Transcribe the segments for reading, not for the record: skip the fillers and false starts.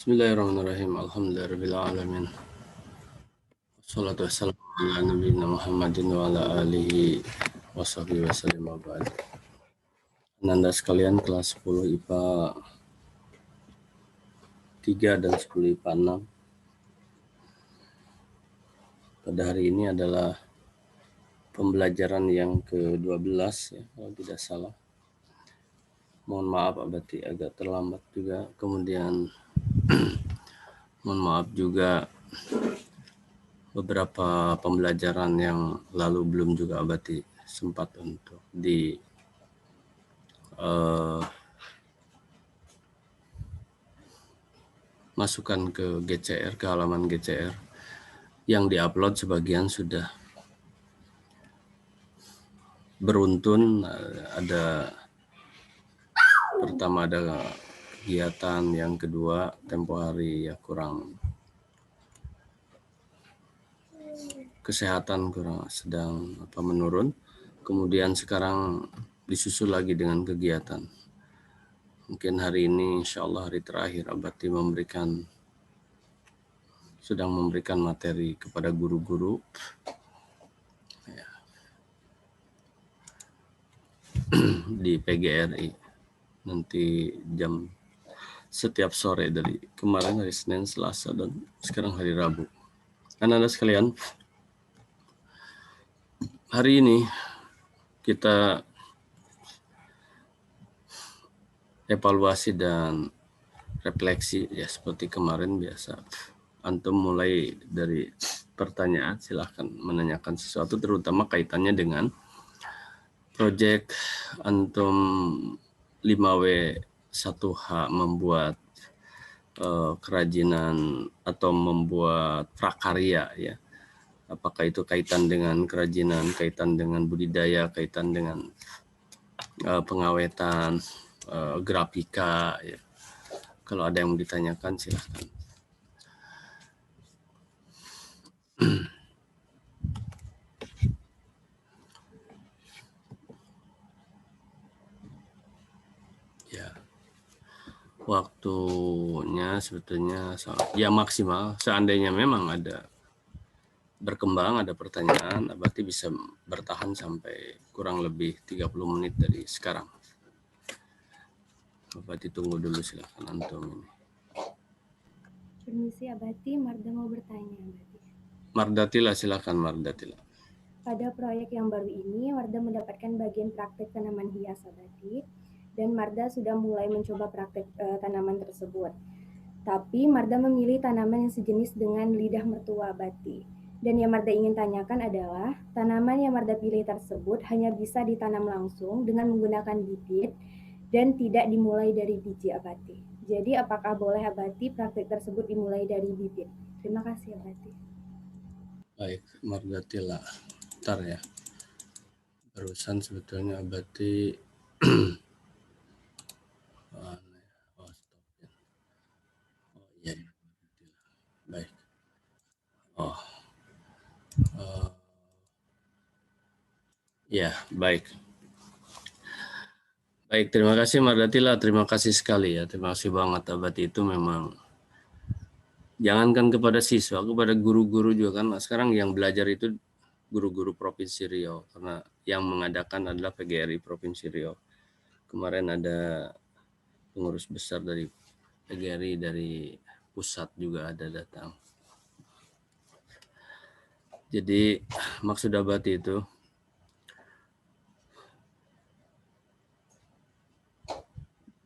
Bismillahirrahmanirrahim. Alhamdulillahirabbil alamin. Wassalatu wassalamu ala nabiyina Muhammadin wa ala alihi washabihi wasallam wa ba'd. Ananda sekalian, kelas 10 IPA 3 dan 10 IPA 6. Pada hari ini adalah pembelajaran yang ke-12 ya, kalau tidak salah. Mohon maaf berarti agak terlambat juga. Kemudian mohon maaf juga beberapa pembelajaran yang lalu belum juga abati sempat untuk masukkan ke GCR, ke halaman GCR. Yang diupload sebagian sudah beruntun. Ada pertama ada kegiatan, yang kedua tempo hari ya kurang kesehatan, kurang sedang menurun. Kemudian sekarang disusul lagi dengan kegiatan. Mungkin hari ini insya Allah hari terakhir Abati sedang memberikan materi kepada guru-guru ya, di PGRI. Nanti setiap sore dari kemarin hari Senin, Selasa, dan sekarang hari Rabu. Anak-anak sekalian, hari ini kita evaluasi dan refleksi ya seperti kemarin biasa. Antum mulai dari pertanyaan, silahkan menanyakan sesuatu terutama kaitannya dengan proyek antum 5W1H membuat kerajinan atau membuat prakarya ya. Apakah itu kaitan dengan kerajinan, kaitan dengan budidaya, kaitan dengan pengawetan, grafika ya. Kalau ada yang mau ditanyakan silahkan. Ya, waktunya sebetulnya ya maksimal. Seandainya memang ada berkembang, ada pertanyaan, berarti bisa bertahan sampai kurang lebih 30 menit dari sekarang. Abati tunggu dulu, silahkan antum ini. Permisi Abati, Marda mau bertanya Abati. Mardatila, silahkan Mardatila. Pada proyek yang baru ini, Marda mendapatkan bagian praktek tanaman hias Abati, dan Marda sudah mulai mencoba praktek tanaman tersebut. Tapi Marda memilih tanaman yang sejenis dengan lidah mertua Abati. Dan yang Marda ingin tanyakan adalah, tanaman yang Marda pilih tersebut hanya bisa ditanam langsung dengan menggunakan bibit dan tidak dimulai dari biji Abati. Jadi apakah boleh Abati praktek tersebut dimulai dari bibit? Terima kasih Abati. Baik, Mardatila. Bentar ya. Barusan sebetulnya Abati iya. Baik. Ya, baik. Baik, terima kasih Mardatila, terima kasih sekali ya, terima kasih banget Abati. Itu memang jangankan kepada siswa, kepada guru-guru juga kan. Sekarang yang belajar itu guru-guru Provinsi Riau, karena yang mengadakan adalah PGRI Provinsi Riau. Kemarin ada pengurus besar dari PGRI dari pusat juga ada datang. Jadi maksud Abati itu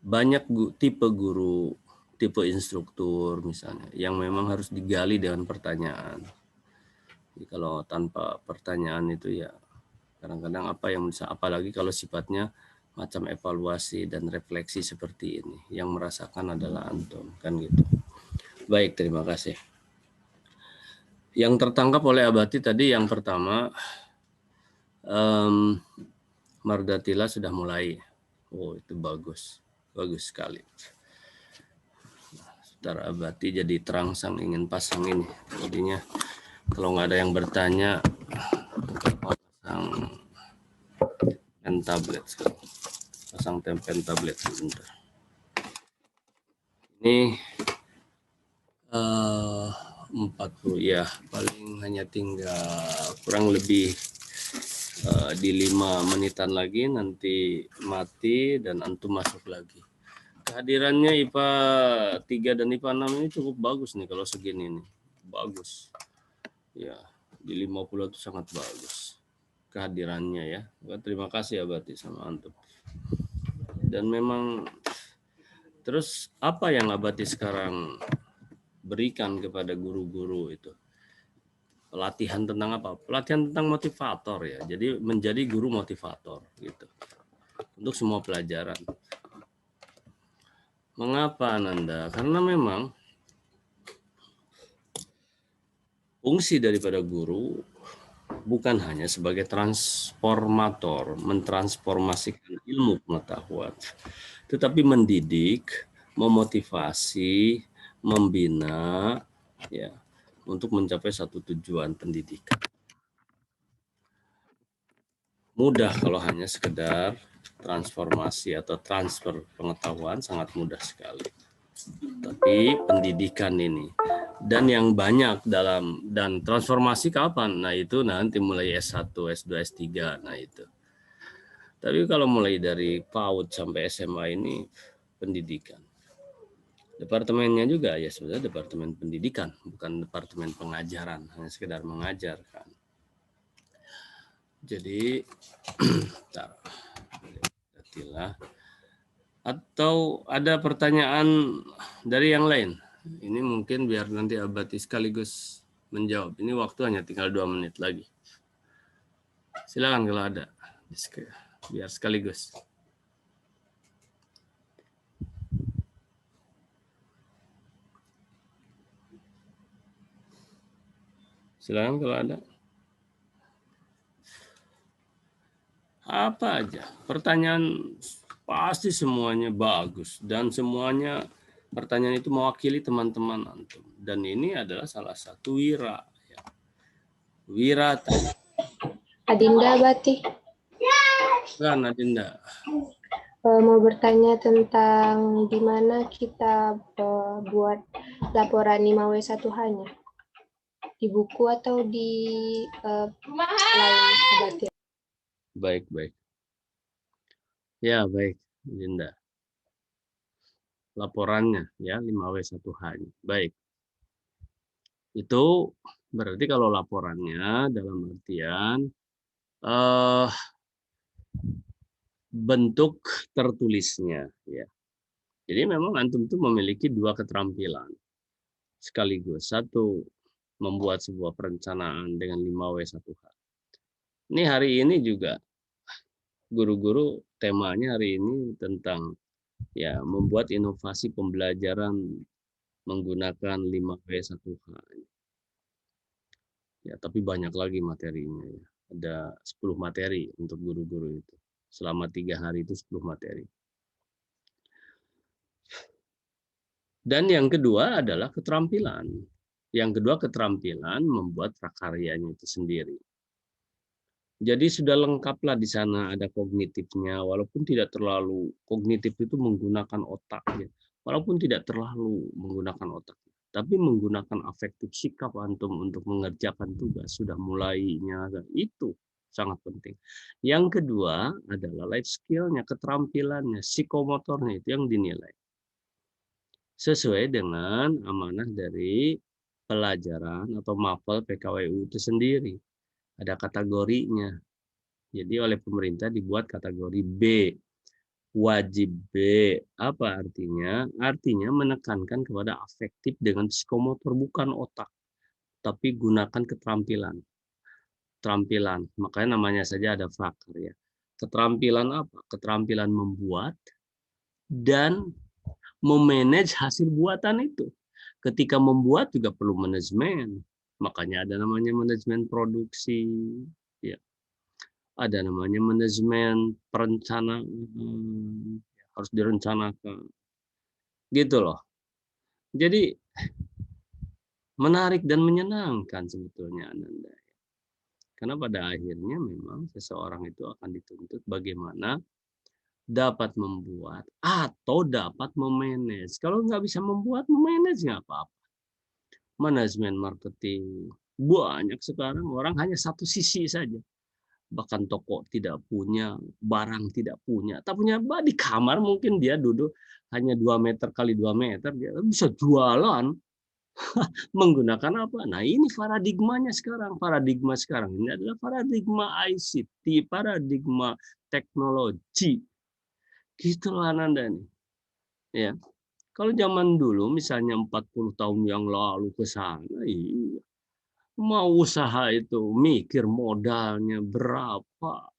banyak tipe guru, tipe instruktur misalnya, yang memang harus digali dengan pertanyaan. Jadi kalau tanpa pertanyaan itu ya kadang-kadang apa yang bisa, apalagi kalau sifatnya macam evaluasi dan refleksi seperti ini, yang merasakan adalah antum, kan gitu. Baik, terima kasih. Yang tertangkap oleh Abati tadi yang pertama, Mardatila sudah mulai. Oh, itu bagus, bagus sekali. Sebentar Abati jadi terangsang ingin pasang ini. Jadinya kalau nggak ada yang bertanya, pasang pen tablet sekarang. Pasang tempen tablet sebentar. Ini 40 ya, paling hanya tinggal kurang lebih di 5 menitan lagi nanti mati dan antum masuk lagi. Kehadirannya IPA 3 dan IPA 6 ini cukup bagus nih kalau segini nih. Bagus. Ya, di 50 itu sangat bagus kehadirannya ya. Terima kasih ya Abati sama antum. Dan memang terus apa yang Abati sekarang berikan kepada guru-guru itu? Pelatihan tentang apa? Pelatihan tentang motivator ya. Jadi menjadi guru motivator gitu. Untuk semua pelajaran. Mengapa Ananda? Karena memang fungsi daripada guru bukan hanya sebagai transformator, mentransformasikan ilmu pengetahuan, tetapi mendidik, memotivasi, membina, ya, untuk mencapai satu tujuan pendidikan. Mudah kalau hanya sekedar transformasi atau transfer pengetahuan, sangat mudah sekali. Tapi pendidikan ini dan yang banyak dalam dan transformasi kapan? Nah itu nanti mulai S1, S2, S3. Nah itu. Tapi kalau mulai dari PAUD sampai SMA ini pendidikan. Departemennya juga ya sebenarnya departemen pendidikan, bukan departemen pengajaran, hanya sekedar mengajarkan. Jadi atau ada pertanyaan dari yang lain? Ini mungkin biar nanti Abati sekaligus menjawab. Ini waktu hanya tinggal 2 menit lagi. Silakan kalau ada. Biar sekaligus. Silakan kalau ada. Apa aja. Pertanyaan pasti semuanya bagus. Dan semuanya pertanyaan itu mewakili teman-teman antum. Dan ini adalah salah satu wira. Ya. Wira. Adinda Bati. Kan Adinda. Mau bertanya tentang di mana kita buat laporan 5W1H-nya. Di buku atau di lain Bati? Baik. Ya, baik, Dinda. Laporannya ya 5W1H-nya. Baik. Itu berarti kalau laporannya dalam artian bentuk tertulisnya ya. Jadi memang antum itu memiliki 2 keterampilan sekaligus. Satu, membuat sebuah perencanaan dengan 5W1H. Ini hari ini juga guru-guru temanya hari ini tentang ya membuat inovasi pembelajaran menggunakan 5W1H. Ya, tapi banyak lagi materinya ya. Ada 10 materi untuk guru-guru itu. Selama 3 hari itu 10 materi. Dan yang kedua adalah keterampilan. Yang kedua keterampilan membuat prakaryanya itu sendiri. Jadi sudah lengkaplah di sana ada kognitifnya, walaupun tidak terlalu kognitif itu menggunakan otak ya. Walaupun tidak terlalu menggunakan otak, tapi menggunakan afektif sikap antum untuk mengerjakan tugas sudah mulainya itu sangat penting. Yang kedua adalah life skill-nya, keterampilannya, psikomotornya itu yang dinilai. Sesuai dengan amanah dari pelajaran atau mapel PKWU itu sendiri. Ada kategorinya. Jadi oleh pemerintah dibuat kategori B. Wajib B. Apa artinya? Artinya menekankan kepada afektif dengan psikomotor, bukan otak. Tapi gunakan keterampilan. Keterampilan. Makanya namanya saja ada fakir ya. Keterampilan apa? Keterampilan membuat dan memanage hasil buatan itu. Ketika membuat juga perlu manajemen. Makanya ada namanya manajemen produksi. Ya. Ada namanya manajemen perencanaan. Harus direncanakan. Gitu loh. Jadi menarik dan menyenangkan sebetulnya Ananda. Karena pada akhirnya memang seseorang itu akan dituntut bagaimana dapat membuat atau dapat memanage. Kalau nggak bisa membuat, memanage nggak apa-apa. manajemen marketing. Banyak sekarang orang hanya satu sisi saja. Bahkan toko tidak punya, barang tidak punya. Tak punya di kamar mungkin dia duduk hanya 2 meter kali 2 meter, dia bisa jualan. Menggunakan apa? Nah, ini paradigmanya sekarang. Paradigma sekarang ini adalah paradigma ICT, paradigma teknologi. Gitu loh Ananda nih. Ya. Kalau zaman dulu misalnya 40 tahun yang lalu ke sana, iya. Mau usaha itu mikir modalnya berapa.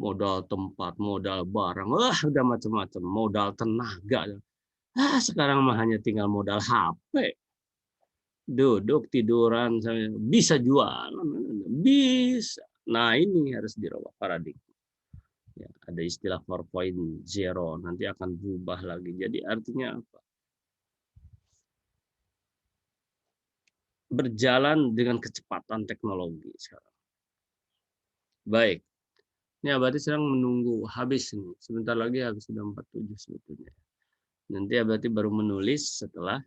Modal tempat, modal barang, udah macam-macam, modal tenaga. Sekarang mah hanya tinggal modal HP. Duduk tiduran bisa jualan, bisa. Nah, ini harus dirubah paradigma. Ya, ada istilah 4.0 nanti akan berubah lagi. Jadi artinya apa? Berjalan dengan kecepatan teknologi sekarang. Baik. Ini Abadi sedang menunggu habis ini. Sebentar lagi habis sudah 47 sebetulnya. Nanti Abadi baru menulis setelah